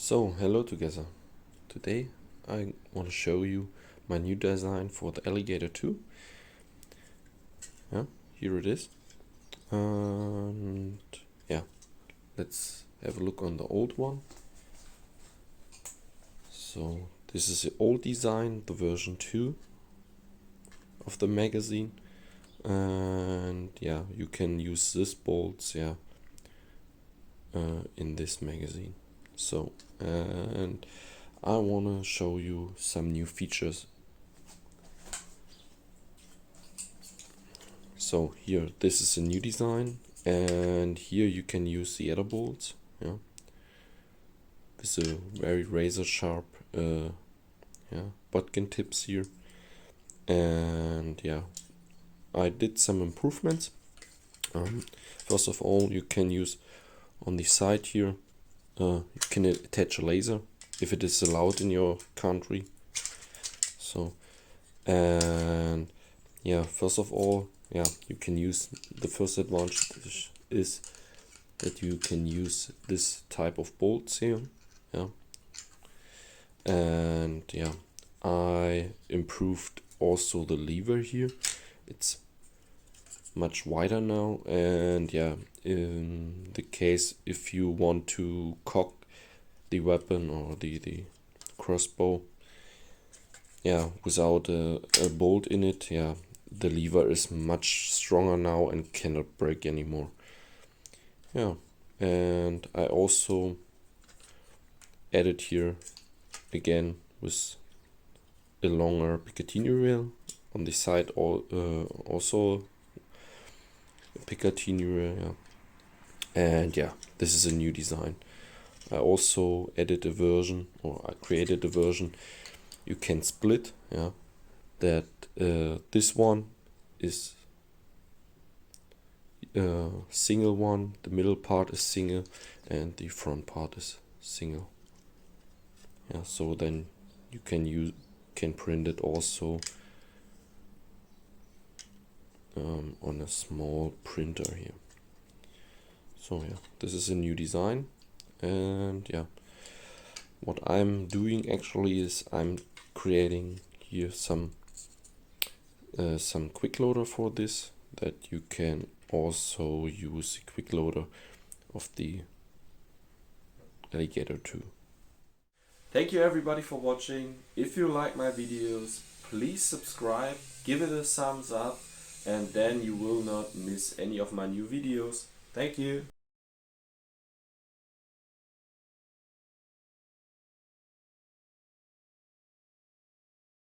So, hello together. Today I want to show you my new design for the Alligator 2. Yeah, here it is. And yeah, let's have a look on the old one. So, this is the old design, the version 2 of the magazine. And yeah, you can use this bolts, in this magazine. So, and I want to show you some new features. So here, this is a new design, and here you can use the ADDER bolts, with a very razor sharp bodkin tips here. And yeah, I did some improvements. First of all, you can use on the side here, you can attach a laser if it is allowed in your country. So, and yeah, first of all, you can use, the first advantage is that you can use this type of bolts here. And yeah, I improved also the lever here. It's much wider now, and yeah, in the case if you want to cock the weapon or the crossbow without a bolt in it, the lever is much stronger now and cannot break anymore. And I also added here again with a longer Picatinny rail on the side, also a Picatinny rail, and this is a new design. I also added a version, or I created a version you can split, that this one is single one, the middle part is single, and the front part is single. So then you can print it also on a small printer here. So this is a new design, and what I'm doing actually is I'm creating here some quick loader for this, that you can also use the quick loader of the Alligator 2. Thank you everybody for watching. If you like my videos, please subscribe, give it a thumbs up, and then you will not miss any of my new videos. Thank you.